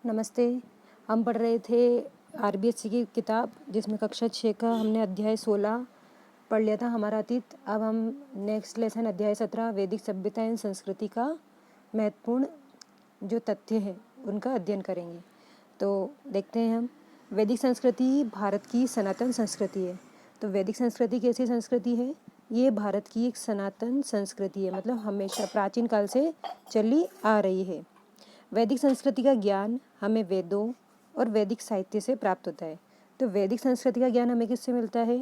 नमस्ते। हम पढ़ रहे थे आरबीएससी की किताब जिसमें कक्षा 6 का हमने अध्याय 16 पढ़ लिया था, हमारा अतीत। अब हम नेक्स्ट लेसन अध्याय 17 वैदिक सभ्यता एवं संस्कृति का महत्वपूर्ण जो तथ्य है उनका अध्ययन करेंगे। तो देखते हैं हम। वैदिक संस्कृति भारत की सनातन संस्कृति है। तो वैदिक संस्कृति कैसी संस्कृति है? ये भारत की एक सनातन संस्कृति है, मतलब हमेशा प्राचीन काल से चली आ रही है। वैदिक संस्कृति का ज्ञान हमें वेदों और वैदिक साहित्य से प्राप्त होता है। तो वैदिक संस्कृति का ज्ञान हमें किससे मिलता है?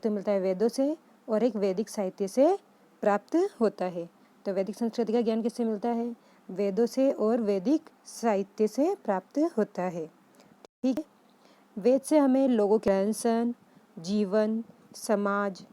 तो मिलता है वेदों से और एक वैदिक साहित्य से प्राप्त होता है। तो वैदिक संस्कृति का ज्ञान किससे मिलता है? वेदों से और वैदिक साहित्य से प्राप्त होता है। ठीक है। वेद से हमें लोगों के रहन सहन, जीवन, समाज,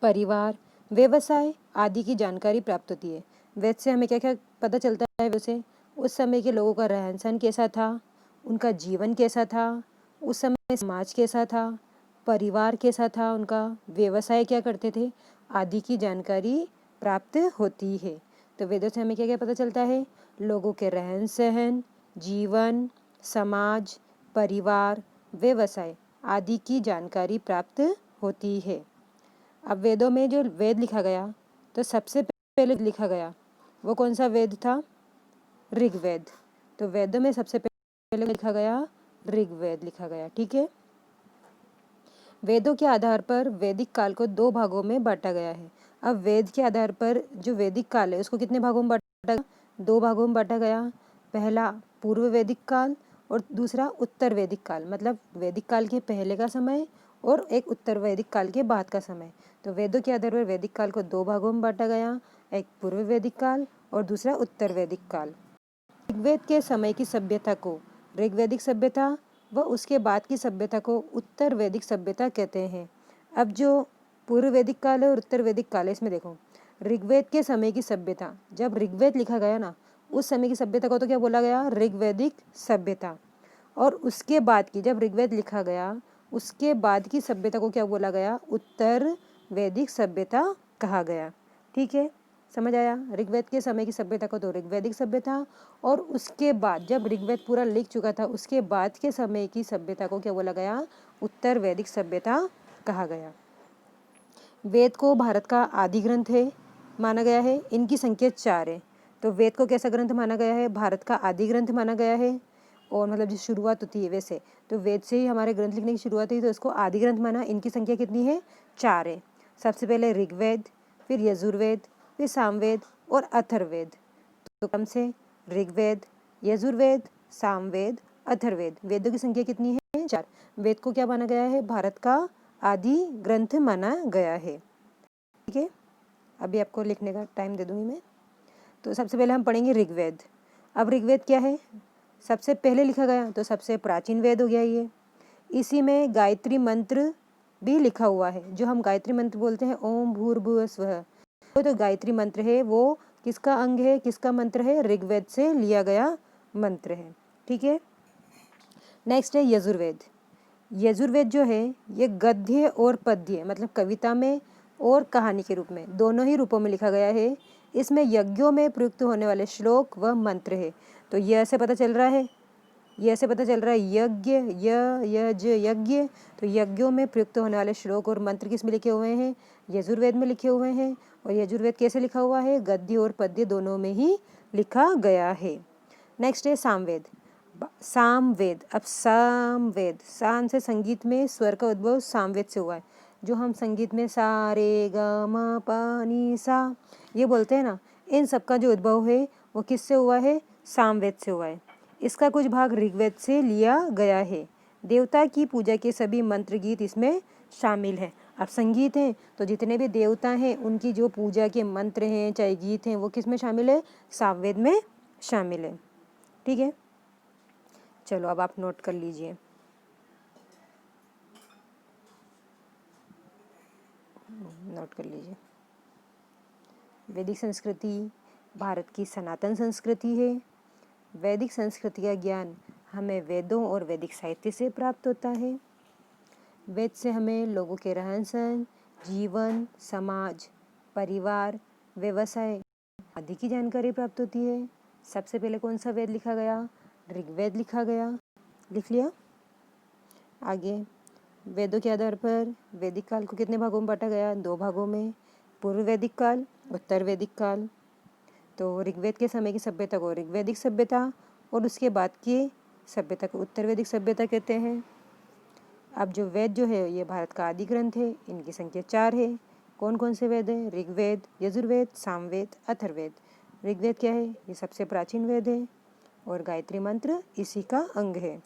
परिवार, व्यवसाय आदि की जानकारी प्राप्त होती है। वेद से हमें क्या क्या पता चलता है? वैसे उस समय के लोगों का रहन सहन कैसा था, उनका जीवन कैसा था, उस समय समाज कैसा था, परिवार कैसा था, उनका व्यवसाय क्या करते थे आदि की जानकारी प्राप्त होती है। तो वेदों से हमें क्या क्या पता चलता है? लोगों के रहन सहन, जीवन, समाज, परिवार, व्यवसाय आदि की जानकारी प्राप्त होती है। अब वेदों में जो वेद लिखा गया, तो सबसे पहले लिखा गया वो कौन सा वेद था? ऋग्वेद। तो वेदों में सबसे पहले लिखा गया ऋग्वेद लिखा गया। ठीक है। वेदों के आधार पर वैदिक काल को 2 भागों में बांटा गया है। अब वेद के आधार पर जो वैदिक काल है उसको कितने भागों में बांटा गया? 2 भागों में बांटा गया। पहला पूर्व वैदिक काल और दूसरा उत्तर वैदिक काल, मतलब वैदिक काल के पहले का समय और एक उत्तर वैदिक काल के बाद का समय। तो वेदों के आधार पर वैदिक काल को 2 भागों में बांटा गया, एक पूर्व वैदिक काल और दूसरा उत्तर वैदिक काल। ऋग्वेद के समय की सभ्यता को ऋग्वैदिक सभ्यता व उसके बाद की सभ्यता को उत्तर वैदिक सभ्यता कहते हैं। अब जो पूर्व वैदिक काल है और उत्तर वैदिक काल है, इसमें देखो ऋग्वेद के समय की सभ्यता, जब ऋग्वेद लिखा गया ना उस समय की सभ्यता को तो क्या बोला गया? ऋग्वैदिक सभ्यता। और उसके बाद की, जब ऋग्वेद लिखा गया उसके बाद की सभ्यता को क्या बोला गया? उत्तर वैदिक सभ्यता कहा गया। ठीक है, समझ आया? ऋग्वेद के समय की सभ्यता को तो ऋग्वैदिक सभ्यता, और उसके बाद जब ऋग्वेद पूरा लिख चुका था उसके बाद के समय की सभ्यता को क्या बोला गया? उत्तर वैदिक सभ्यता कहा गया। वेद को भारत का आदि ग्रंथ है माना गया है। इनकी संख्या 4 है। तो वेद को कैसा ग्रंथ माना गया है? भारत का आदि ग्रंथ माना गया है। और मतलब जो शुरुआत होती है वैसे तो वेद से ही हमारे ग्रंथ लिखने की शुरुआत हुई, तो इसको आदि ग्रंथ माना। इनकी संख्या कितनी है? 4 है। सबसे पहले ऋग्वेद, फिर यजुर्वेद, फिर सामवेद और अथर्ववेद। तो क्रम से ऋग्वेद, यजुर्वेद, सामवेद, अथर्ववेद। वेदों की संख्या कितनी है? 4। वेद को क्या माना गया है? भारत का आदि ग्रंथ माना गया है। ठीक है, अभी आपको लिखने का टाइम दे दूंगी मैं। तो सबसे पहले हम पढ़ेंगे ऋग्वेद। अब ऋग्वेद क्या है? सबसे पहले लिखा गया, तो सबसे प्राचीन वेद हो गया ये। इसी में गायत्री मंत्र भी लिखा हुआ है। जो हम गायत्री मंत्र बोलते हैं, ओम भूर्भुवः स्वः, तो गायत्री मंत्र है वो किसका अंग है, किसका मंत्र है? ऋग्वेद से लिया गया मंत्र है। ठीक है। नेक्स्ट है यजुर्वेद। यजुर्वेद जो है ये गद्य और पद्य, मतलब कविता में और कहानी के रूप में, दोनों ही रूपों में लिखा गया है। इसमें यज्ञों में प्रयुक्त होने वाले श्लोक व मंत्र है। तो ये ऐसे पता चल रहा है, ये ऐसे पता चल रहा है यज्ञ, यज, यज्ञ। तो यज्ञों में प्रयुक्त होने वाले श्लोक और मंत्र किस में लिखे हुए हैं? यजुर्वेद में लिखे हुए हैं। और यजुर्वेद कैसे लिखा हुआ है? गद्य और पद्य दोनों में ही लिखा गया है। नेक्स्ट है सामवेद। सामवेद, अब सामवेद, साम से संगीत में स्वर का उद्भव सामवेद से हुआ है। जो हम संगीत में सा रे ग म प नी सा ये बोलते हैं ना, इन सब का जो उद्भव है वो किससे हुआ है? सामवेद से हुआ है। इसका कुछ भाग ऋग्वेद से लिया गया है। देवता की पूजा के सभी मंत्र गीत इसमें शामिल हैं। अब संगीत हैं तो जितने भी देवता हैं उनकी जो पूजा के मंत्र हैं चाहे गीत हैं वो किस में शामिल है? सामवेद में शामिल है। ठीक है, चलो अब आप नोट कर लीजिए। नोट कर लीजिए। वैदिक संस्कृति भारत की सनातन संस्कृति है। वैदिक संस्कृति का ज्ञान हमें वेदों और वैदिक साहित्य से प्राप्त होता है। वेद से हमें लोगों के रहन सहन, जीवन, समाज, परिवार, व्यवसाय आदि की जानकारी प्राप्त होती है। सबसे पहले कौन सा वेद लिखा गया? ऋग्वेद लिखा गया, लिख लिया। आगे वेदों के आधार पर वैदिक काल को कितने भागों में बांटा गया? 2 भागों में, पूर्व वैदिक काल, उत्तर वैदिक काल। तो ऋग्वेद के समय की सभ्यता को ऋग्वैदिक सभ्यता और उसके बाद की सभ्यता को उत्तर वैदिक सभ्यता कहते हैं। अब जो वेद जो है ये भारत का आदि ग्रंथ है, इनकी संख्या 4 है। कौन कौन से वेद हैं? ऋग्वेद, यजुर्वेद, सामवेद, अथर्ववेद। ऋग्वेद क्या है? ये सबसे प्राचीन वेद है और गायत्री मंत्र इसी का अंग है।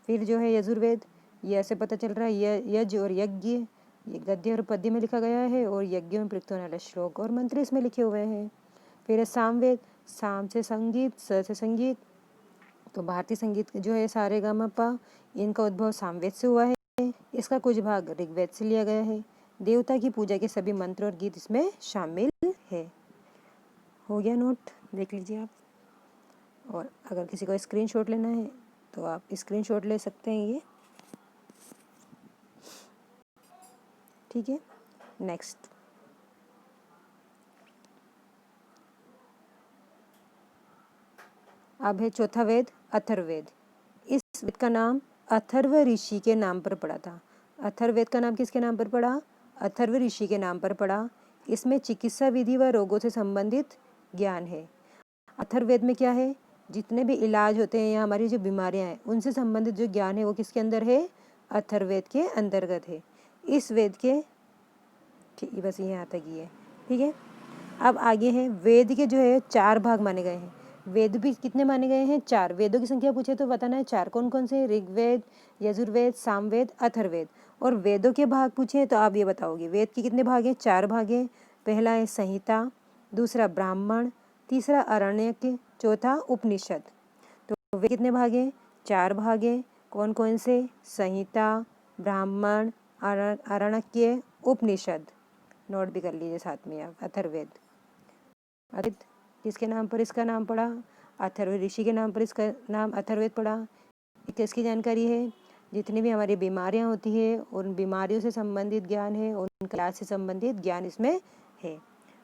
फिर जो है यजुर्वेद, ये ऐसे पता चल रहा है यज और यज्ञ ये गद्य और पद्य में लिखा गया है और यज्ञों में प्रयुक्त होने वाले श्लोक और मंत्र इसमें लिखे हुए हैं। फिर है सामवेद, साम से संगीत, स से संगीत। तो भारतीय संगीत जो है सारे गा मा पा, इनका उद्भव सामवेद से हुआ है। इसका कुछ भाग ऋग्वेद से लिया गया है। देवता की पूजा के सभी मंत्र और गीत इसमें शामिल है। हो गया नोट, देख लीजिए आप। और अगर किसी को स्क्रीनशॉट लेना है तो आप स्क्रीनशॉट ले सकते हैं ये, ठीक है। नेक्स्ट, अब है चौथा वेद अथर्ववेद। इस वेद का नाम अथर्व ऋषि के नाम पर पड़ा था। अथर्ववेद का नाम किसके नाम पर पड़ा? अथर्व ऋषि के नाम पर पड़ा। इसमें चिकित्सा विधि व रोगों से संबंधित ज्ञान है। अथर्ववेद में क्या है? जितने भी इलाज होते हैं या हमारी जो बीमारियां हैं उनसे संबंधित जो ज्ञान है वो किसके अंदर है? अथर्ववेद के अंतर्गत है। इस वेद के बस यहाँ तक ही है, ठीक है। अब आगे है वेद के जो है 4 भाग माने गए हैं। वेद भी कितने माने गए हैं? 4। वेदों की संख्या पूछे तो बताना है 4। कौन कौन से? ऋग्वेद, यजुर्वेद, सामवेद, अथर्ववेद। और वेदों के भाग पूछे तो आप ये बताओगे वेद के कितने भाग हैं? 4 भाग हैं। पहला है संहिता, दूसरा ब्राह्मण, तीसरा आरण्यक, चौथा उपनिषद। तो वे कितने भाग हैं? 4 भाग हैं। कौन कौन से? संहिता, ब्राह्मण, आरण्यक, उपनिषद। नोट भी कर लीजिए साथ में आप। अथर्ववेद किसके नाम पर इसका नाम पड़ा? अथर्व ऋषि के नाम पर इसका नाम अथर्ववेद पड़ा। किसकी जानकारी है? जितनी भी हमारी बीमारियां होती है उन बीमारियों से संबंधित ज्ञान है, उन इलाज से संबंधित ज्ञान इसमें है।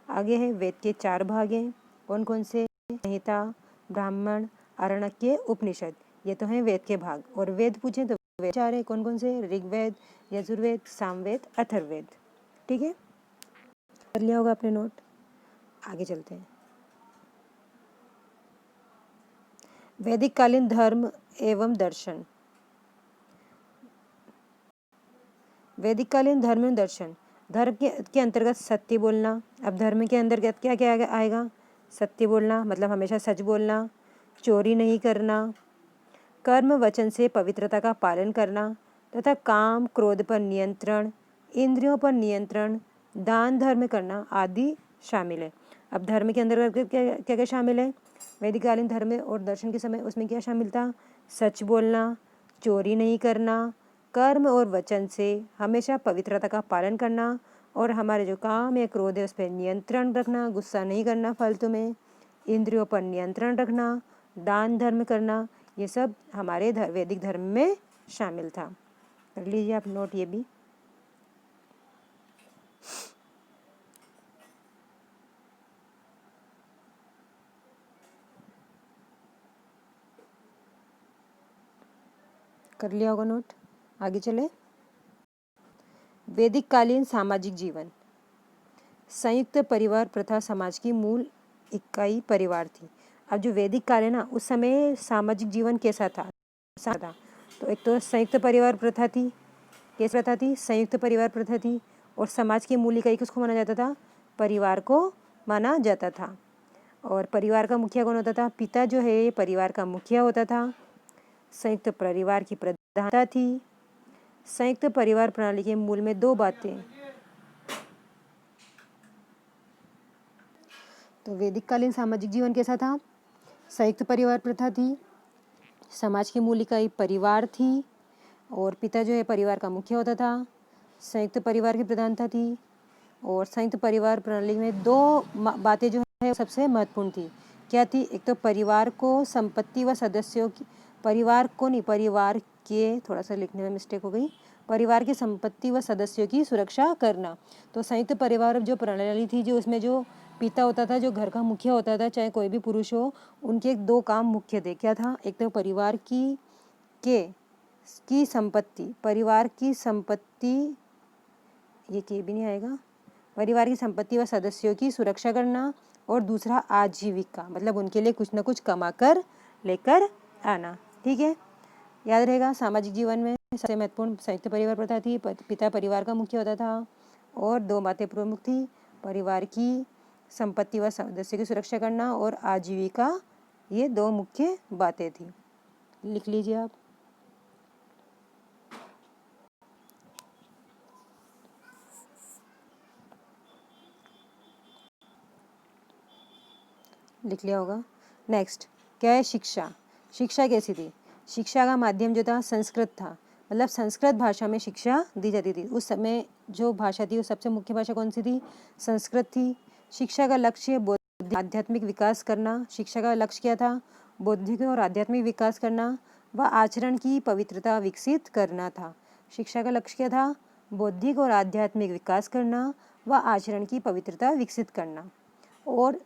आगे है वेद के 4 भाग हैं। कौन कौन से? संहिता, ब्राह्मण, आरण्यक, उपनिषद। ये तो हैं वेद के भाग। और वेद पूछे तो वेद 4 है। कौन कौन से? ऋग्वेद, यजुर्वेद, सामवेद, अथर्ववेद, ठीक है। कर लिया होगा आपने नोट। आगे चलते हैं। वैदिक कालीन धर्म एवं दर्शन। वैदिक कालीन धर्म एवं दर्शन। धर्म के अंतर्गत सत्य बोलना। अब धर्म के अंतर्गत क्या क्या आएगा? सत्य बोलना मतलब हमेशा सच बोलना, चोरी नहीं करना, कर्म वचन से पवित्रता का पालन करना तथा काम क्रोध पर नियंत्रण, इंद्रियों पर नियंत्रण, दान धर्म करना आदि शामिल है। अब धर्म के अंतर्गत क्या क्या क्या शामिल है? वैदिक कालीन धर्म और दर्शन के समय उसमें क्या शामिल था? सच बोलना, चोरी नहीं करना, कर्म और वचन से हमेशा पवित्रता का पालन करना और हमारे जो काम या क्रोध है उस पर नियंत्रण रखना, गुस्सा नहीं करना फालतू में, इंद्रियों पर नियंत्रण रखना, दान धर्म करना, ये सब हमारे वैदिक धर्म में शामिल था। कर लीजिए आप नोट ये भी। कर लिया होगा नोट। आगे चले। वैदिक कालीन सामाजिक जीवन। संयुक्त परिवार प्रथा समाज की मूल इकाई परिवार थी। अब जो वैदिक काल है ना उस समय सामाजिक जीवन कैसा था? तो एक तो संयुक्त परिवार प्रथा थी। कैसी प्रथा थी? संयुक्त परिवार प्रथा थी। और समाज की मूल इकाई किसको माना जाता था? परिवार को माना जाता था। और परिवार का मुखिया कौन होता था? पिता जो है परिवार का मुखिया होता था। संयुक्त परिवार की प्रधानता थी। संयुक्त परिवार प्रणाली के मूल में 2 बातें। तो वैदिक कालीन सामाजिक जीवन कैसा था? संयुक्त परिवार प्रथा थी, समाज की मूल इकाई परिवार थी और पिता जो है परिवार का मुखिया होता था। संयुक्त परिवार की प्रधानता थी और संयुक्त परिवार प्रणाली में 2 बातें जो है सबसे महत्वपूर्ण थी। क्या थी? एक तो परिवार को संपत्ति व सदस्यों की, परिवार को नहीं, परिवार के, थोड़ा सा लिखने में मिस्टेक हो गई, परिवार की संपत्ति व सदस्यों की सुरक्षा करना। तो संयुक्त परिवार जो प्रणाली थी, जो उसमें जो पिता होता था, जो घर का मुखिया होता था, चाहे कोई भी पुरुष हो, उनके दो काम मुख्य थे। क्या था? एक तो परिवार की संपत्ति, परिवार की संपत्ति, ये के भी नहीं आएगा, परिवार की संपत्ति व सदस्यों की सुरक्षा करना, और दूसरा आजीविका, मतलब उनके लिए कुछ ना कुछ कमा कर लेकर आना। ठीक है, याद रहेगा। सामाजिक जीवन में सबसे महत्वपूर्ण संयुक्त परिवार प्रथा थी। पिता परिवार का मुख्य होता था और दो बातें प्रमुख थी, परिवार की संपत्ति व सदस्यों की सुरक्षा करना और आजीविका, ये दो मुख्य बातें थी। लिख लीजिए आप। लिख लिया होगा। नेक्स्ट क्या है? शिक्षा। शिक्षा कैसी थी? शिक्षा का माध्यम जो था संस्कृत था, मतलब संस्कृत भाषा में शिक्षा दी जाती थी। उस समय जो भाषा थी वो सबसे मुख्य भाषा कौन सी थी? संस्कृत थी। शिक्षा का लक्ष्य बौद्धिक आध्यात्मिक विकास करना। शिक्षा का लक्ष्य क्या था? बौद्धिक और आध्यात्मिक विकास करना व आचरण की पवित्रता विकसित करना था। शिक्षा का लक्ष्य क्या था? बौद्धिक और आध्यात्मिक विकास करना व आचरण की पवित्रता विकसित करना। और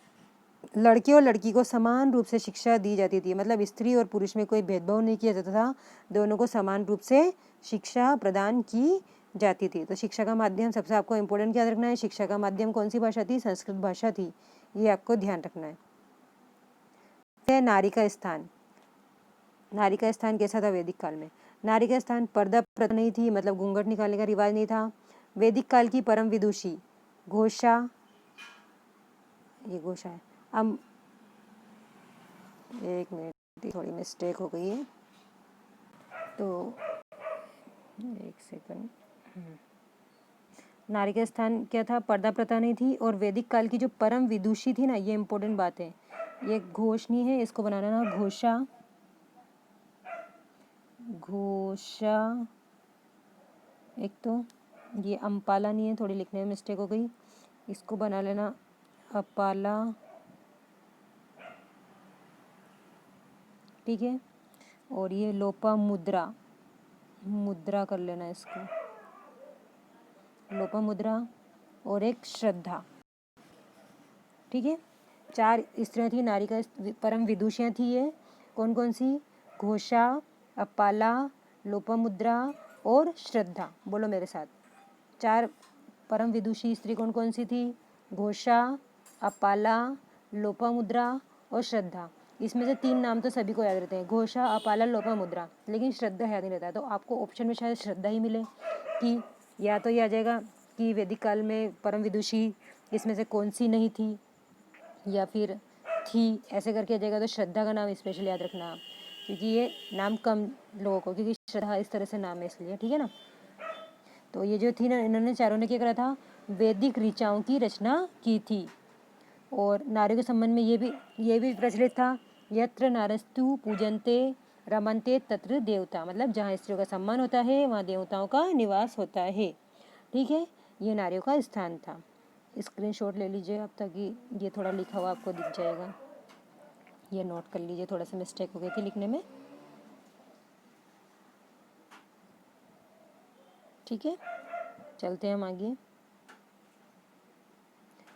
लड़के और लड़की को समान रूप से शिक्षा दी जाती थी, मतलब स्त्री और पुरुष में कोई भेदभाव नहीं किया जाता था, दोनों को समान रूप से शिक्षा प्रदान की जाती थी। तो शिक्षा का माध्यम सबसे आपको इम्पोर्टेंट याद रखना है, शिक्षा का माध्यम कौन सी भाषा थी? संस्कृत भाषा थी, ये आपको ध्यान रखना है। नारी का स्थान। नारी का स्थान कैसा था वैदिक काल में? नारी का स्थान पर्दा प्रथा नहीं थी, मतलब घूंघट निकालने का रिवाज नहीं था। वैदिक काल की परम विदुषी घोषा, ये घोषा है। अब एक मिनट, थोड़ी मिस्टेक हो गई है, तो एक सेकंड। नारी का स्थान क्या था? पर्दा प्रथा नहीं थी। और वैदिक काल की जो परम विदुषी थी ना, ये इंपॉर्टेंट बात है, ये घोष नहीं है, इसको बनाना ना घोषा, घोषा। एक तो ये अम्पाला नहीं है, थोड़ी लिखने में मिस्टेक हो गई, इसको बना लेना अपाला। ठीक है, और ये लोपा मुद्रा, मुद्रा कर लेना इसको, लोपा मुद्रा, और एक श्रद्धा। ठीक है, चार स्त्रियाँ थी, नारी का परम विदुषियाँ थी। ये कौन कौन सी? घोषा, अपाला, लोपामुद्रा और श्रद्धा। बोलो मेरे साथ, चार परम विदुषी स्त्री कौन कौन सी थी? घोषा, अपाला, लोपामुद्रा और श्रद्धा। इसमें से तीन नाम तो सभी को याद रहते हैं, घोषा, अपाला, लोपामुद्रा, लेकिन श्रद्धा याद नहीं रहता। तो आपको ऑप्शन में शायद श्रद्धा ही मिले, कि या तो ये आ जाएगा कि वैदिक काल में परम विदुषी इसमें से कौन सी नहीं थी, या फिर थी, ऐसे करके आ जाएगा। तो श्रद्धा का नाम स्पेशल याद रखना आप, क्योंकि ये नाम कम लोगों को, क्योंकि श्रद्धा इस तरह से नाम है इसलिए। ठीक है ना। तो ये जो थी ना, इन्होंने चारों ने क्या करा था? वैदिक ऋचाओं की रचना की थी। और नारियों के संबंध में ये भी प्रचलित था, यत्र नारस्तु पूजनते रमनते तत्र देवता, मतलब जहाँ स्त्रियों का सम्मान होता है वहाँ देवताओं का निवास होता है। ठीक है, ये नारियों का स्थान था। स्क्रीनशॉट ले लीजिए आप, ताकि ये थोड़ा लिखा हुआ आपको दिख जाएगा, ये नोट कर लीजिए, थोड़ा सा मिस्टेक हो गई थी लिखने में। ठीक है, चलते हैं हम आगे।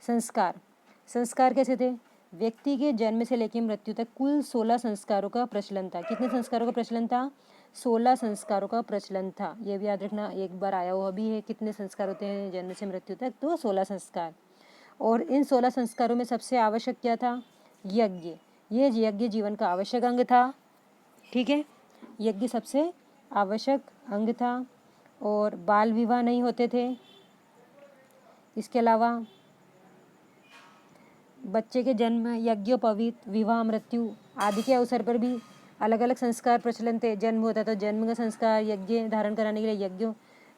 संस्कार। संस्कार कैसे थे? व्यक्ति के जन्म से लेकर मृत्यु तक कुल 16 संस्कारों का प्रचलन था। कितने संस्कारों का प्रचलन था? 16 संस्कारों का प्रचलन था। ये भी याद रखना, एक बार आया हुआ भी है, कितने संस्कार होते हैं जन्म से मृत्यु तक? तो 16 संस्कार। और इन 16 संस्कारों में सबसे आवश्यक क्या था? यज्ञ। ये यज्ञ जीवन का आवश्यक अंग था। ठीक है, यज्ञ सबसे आवश्यक अंग था। और बाल विवाह नहीं होते थे। इसके अलावा बच्चे के जन्म, यज्ञोपवीत, विवाह, मृत्यु आदि के अवसर पर भी अलग अलग संस्कार प्रचलन थे। जन्म होता तो जन्म का संस्कार, यज्ञ धारण कराने के लिए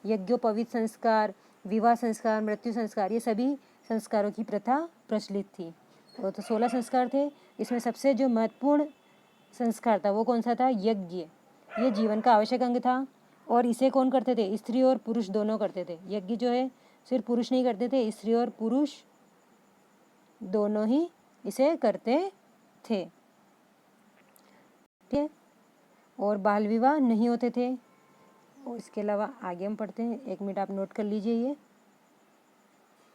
यज्ञोपवीत संस्कार, विवाह संस्कार, मृत्यु संस्कार, ये सभी संस्कारों की प्रथा प्रचलित थी। तो 16 संस्कार थे। इसमें सबसे जो महत्वपूर्ण संस्कार था वो कौन सा था? यज्ञ। ये जीवन का आवश्यक अंग था। और इसे कौन करते थे? स्त्री और पुरुष दोनों करते थे। यज्ञ जो है सिर्फ पुरुष नहीं करते थे, स्त्री और पुरुष दोनों ही इसे करते थे। ठीक है, और बाल विवाह नहीं होते थे। और इसके अलावा आगे हम पढ़ते हैं, एक मिनट आप नोट कर लीजिए।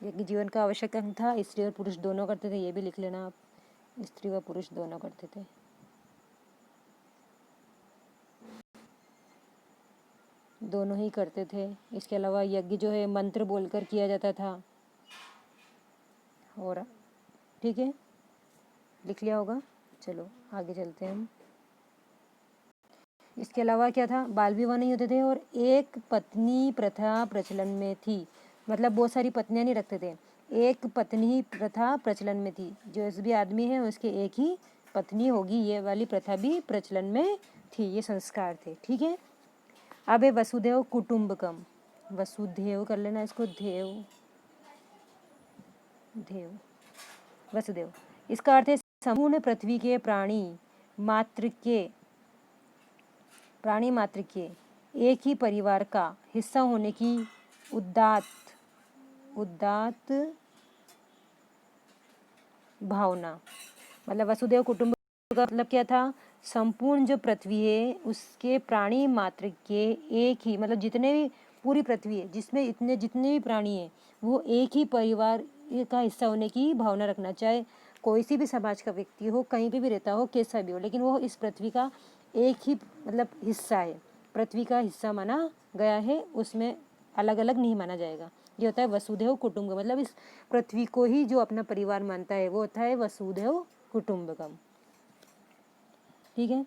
यज्ञ जीवन का आवश्यक अंग था, स्त्री और पुरुष दोनों करते थे, ये भी लिख लेना आप, स्त्री व पुरुष दोनों करते थे। दोनों ही करते थे। इसके अलावा यज्ञ जो है मंत्र बोलकर किया जाता था। और ठीक है, लिख लिया होगा। चलो आगे चलते हैं हम। इसके अलावा क्या था, बाल विवाह नहीं होते थे और एक पत्नी प्रथा प्रचलन में थी। मतलब बहुत सारी पत्नियां नहीं रखते थे, एक पत्नी प्रथा प्रचलन में थी। जो भी आदमी है उसके एक ही पत्नी होगी, ये वाली प्रथा भी प्रचलन में थी। ये संस्कार थे। ठीक है। अब है वसुदेव कुटुंबकम। वसुदेव कर लेना इसको, देव देव वसुदेव। इसका अर्थ है संपूर्ण पृथ्वी के प्राणी मात्र के एक ही परिवार का हिस्सा होने की उदात्त भावना। मतलब वसुदेव कुटुंब का मतलब क्या था, संपूर्ण जो पृथ्वी है उसके प्राणी मात्र के एक ही, मतलब जितने भी पूरी पृथ्वी है जिसमें जितने भी प्राणी हैं वो एक ही परिवार का हिस्सा होने की भावना रखना। चाहे कोई सी भी समाज का व्यक्ति हो, कहीं पे भी रहता हो, कैसा भी हो, लेकिन वो इस पृथ्वी का एक ही मतलब हिस्सा है, पृथ्वी का हिस्सा माना गया है, उसमें अलग अलग नहीं माना जाएगा। ये होता है वसुधैव कुटुंबकम। मतलब इस पृथ्वी को ही जो अपना परिवार मानता है वो होता है वसुधैव कुटुंबकम। ठीक है।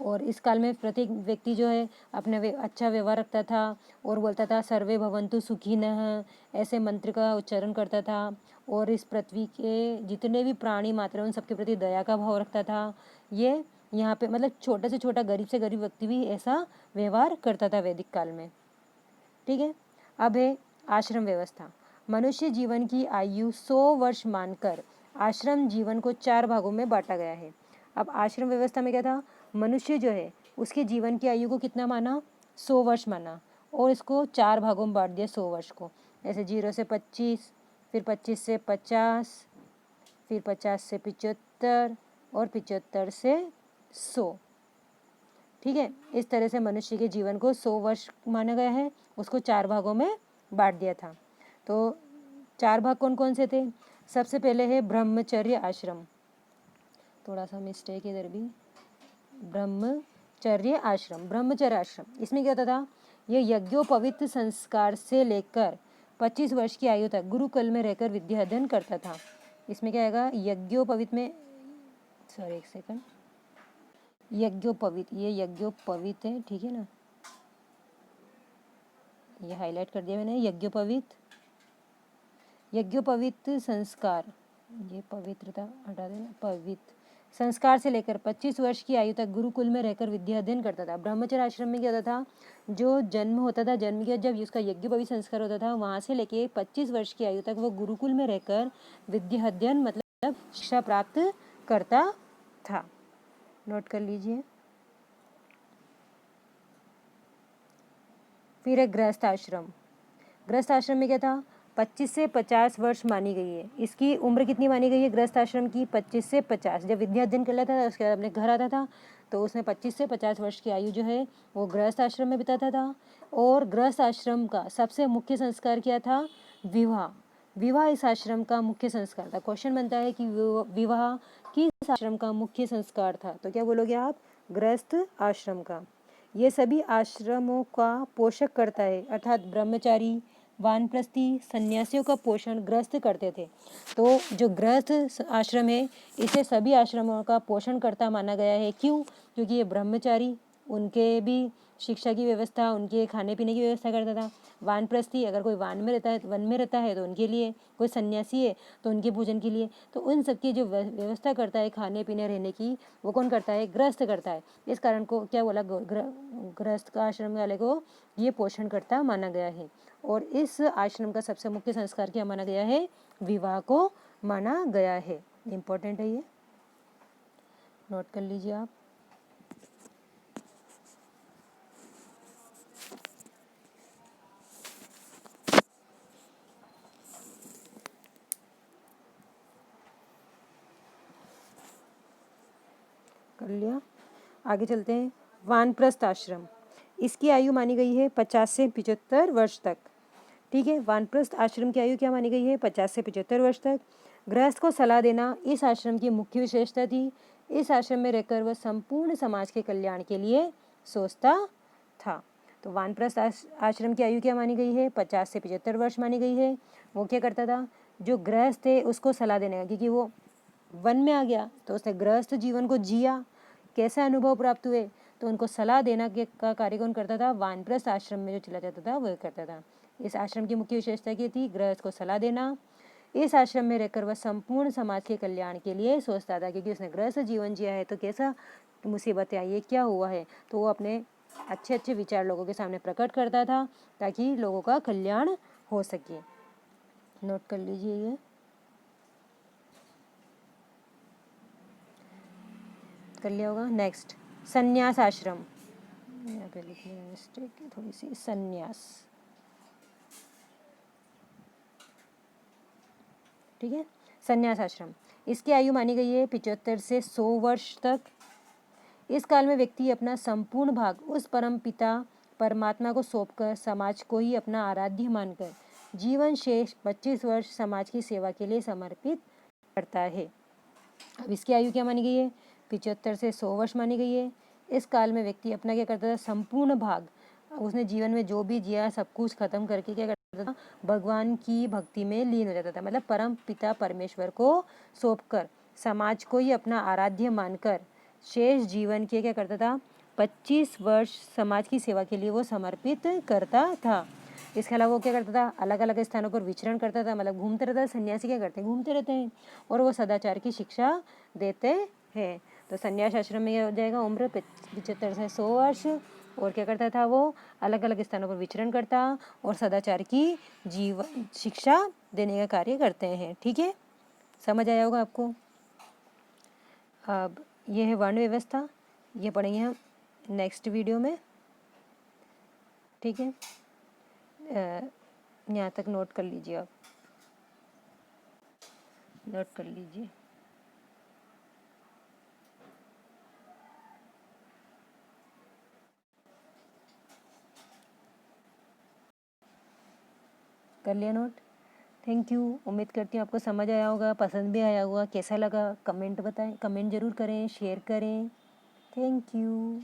और इस काल में प्रत्येक व्यक्ति जो है अपने अच्छा व्यवहार रखता था और बोलता था सर्वे भवन्तु सुखिनः, ऐसे मंत्र का उच्चारण करता था। और इस पृथ्वी के जितने भी प्राणी मात्र उन सबके प्रति दया का भाव रखता था। ये यहाँ पे मतलब छोटे से छोटा गरीब से गरीब व्यक्ति भी ऐसा व्यवहार करता था वैदिक काल में। ठीक है। अब है आश्रम व्यवस्था। मनुष्य जीवन की आयु 100 वर्ष मानकर आश्रम जीवन को 4 भागों में बांटा गया है। अब आश्रम व्यवस्था में क्या था, मनुष्य जो है उसके जीवन की आयु को कितना माना, 100 वर्ष माना, और इसको 4 भागों में बांट दिया 100 वर्ष को। जैसे 0 से 25, फिर 25 से 50, फिर 50 से 75 और 75 से 100। ठीक है। इस तरह से मनुष्य के जीवन को 100 वर्ष माना गया है, उसको 4 भागों में बांट दिया था। तो 4 भाग कौन कौन से थे। सबसे पहले है ब्रह्मचर्य आश्रम, थोड़ा सा मिस्टेक इधर भी, ब्रह्मचर्य आश्रम। इसमें क्या होता था, ये यज्ञोपवीत संस्कार से लेकर 25 वर्ष की आयु तक गुरुकुल में रहकर विद्या अध्ययन करता था। इसमें क्या आएगा, यज्ञोपवीत में, सॉरी एक सेकंड, यज्ञोपवीत, ये यज्ञोपवीत है, ठीक है ना, ये हाईलाइट कर दिया मैंने, यज्ञोपवीत संस्कार, ये पवित्रता हटा देना, पवित्र संस्कार से लेकर 25 वर्ष की आयु तक गुरुकुल में रहकर विद्या अध्ययन करता था। ब्रह्मचर्य आश्रम में क्या होता था, जो जन्म होता था, जन्म के जब उसका यज्ञोपवीत संस्कार होता था, वहाँ से लेके 25 वर्ष की आयु तक वो गुरुकुल में रहकर विद्या अध्ययन मतलब शिक्षा प्राप्त करता था। नोट कर लीजिए। फिर है गृहस्थ आश्रम। गृहस्थ आश्रम में क्या था, 25 से 50 वर्ष मानी गई है। इसकी उम्र कितनी मानी गई है गृहस्थ आश्रम की, 25 से 50। जब विद्या अध्ययन कर लेता था उसके बाद अपने घर आता था, तो उसने 25 से 50 वर्ष की आयु जो है वो गृहस्थ आश्रम में बिताता था। और गृहस्थ आश्रम का सबसे मुख्य संस्कार क्या था, विवाह इस आश्रम का मुख्य संस्कार था। क्वेश्चन बनता है कि विवाह किस आश्रम का मुख्य संस्कार था, तो क्या बोलोगे आप, गृहस्थ आश्रम का। ये सभी आश्रमों का पोषक करता है, अर्थात ब्रह्मचारी, वानप्रस्थी, सन्यासियों का पोषण गृहस्थ करते थे। तो जो गृहस्थ आश्रम है इसे सभी आश्रमों का पोषण करता माना गया है। क्यों, क्योंकि ये ब्रह्मचारी, उनके भी शिक्षा की व्यवस्था, उनके खाने पीने की व्यवस्था करता था। वानप्रस्थी, अगर कोई वन में रहता है तो उनके लिए, कोई सन्यासी है तो उनके भोजन के लिए, तो उन सबकी जो व्यवस्था करता है खाने पीने रहने की, वो कौन करता है, गृहस्थ करता है। इस कारण को क्या बोला, गृहस्थ का आश्रम वाले को ये पोषण करता माना गया है। और इस आश्रम का सबसे मुख्य संस्कार क्या माना गया है, विवाह को माना गया है। इम्पोर्टेंट है, ये नोट कर लीजिए आप। कर लिया, आगे चलते हैं। वानप्रस्थ आश्रम, इसकी आयु मानी गई है 50 से 75 वर्ष तक। ठीक है। वानप्रस्थ आश्रम की आयु क्या मानी गई है? 50 से 75 वर्ष तक। गृहस्थ को सलाह देना इस आश्रम की मुख्य विशेषता थी। इस आश्रम में रहकर वह संपूर्ण समाज के कल्याण के लिए सोचता था। तो वानप्रस्थ आश्रम की आयु क्या मानी गई है? 50 से 75 वर्ष मानी गई है। वो क्या करता था? जो गृहस्थ थे उसको सलाह देने का, क्योंकि वो वन में आ गया तो उसने गृहस्थ जीवन को जिया, कैसे अनुभव प्राप्त हुए, तो उनको सलाह देना के का कार्य कौन करता था? वानप्रस्थ आश्रम में जो चला जाता था वह करता था। इस आश्रम की मुख्य विशेषता क्या थी? गृहस्थ को सलाह देना। इस आश्रम में रहकर वह संपूर्ण समाज के कल्याण के लिए सोचता था, क्योंकि उसने गृहस्थ जीवन जिया है तो कैसा मुसीबतें आई है, क्या हुआ है, तो वो अपने अच्छे अच्छे विचार लोगों के सामने प्रकट करता था ताकि लोगों का कल्याण हो सके। नोट कर लीजिए ये। कर लिया होगा। नेक्स्ट, संन्यास आश्रम। यहाँ पे लिखने में मिस्टेक है थोड़ी सी। संन्यास, ठीक है। संन्यास आश्रम, इसकी आयु मानी गई है 75 से 100 वर्ष तक। इस काल में व्यक्ति अपना संपूर्ण भाग उस परम पिता परमात्मा को सौंपकर समाज को ही अपना आराध्य मानकर जीवन शेष 25 वर्ष समाज की सेवा के लिए समर्पित करता है। अब इसकी आयु क्या मानी गई है? 75 से 100 वर्ष मानी गई है। इस काल में व्यक्ति अपना क्या करता था? संपूर्ण भाग, उसने जीवन में जो भी जिया सब कुछ खत्म करके क्या करता था? भगवान की भक्ति में लीन हो जाता था। मतलब परम पिता परमेश्वर को सौंपकर समाज को ही अपना आराध्य मानकर शेष जीवन के क्या करता था? 25 वर्ष समाज की सेवा के लिए वो समर्पित करता था। इसके अलावा वो क्या करता था? अलग अलग स्थानों पर विचरण करता था, मतलब घूमते रहता था। सन्यासी क्या करते हैं? घूमते रहते हैं और वो सदाचार की शिक्षा देते हैं। तो संन्यास आश्रम में क्या हो जाएगा? उम्र 75 से 100 वर्ष। और क्या करता था? वो अलग अलग स्थानों पर विचरण करता और सदाचार की जीवन शिक्षा देने का कार्य करते हैं। ठीक है, समझ आया होगा आपको। अब ये है वर्ण व्यवस्था, ये पढ़ेंगे हम नेक्स्ट वीडियो में। ठीक है, यहाँ तक नोट कर लीजिए, आप नोट कर लीजिए। कर लिया नोट? Thank you. उम्मीद करती हूँ आपको समझ आया होगा, पसंद भी आया होगा। कैसा लगा कमेंट बताएं, कमेंट ज़रूर करें, शेयर करें। Thank you.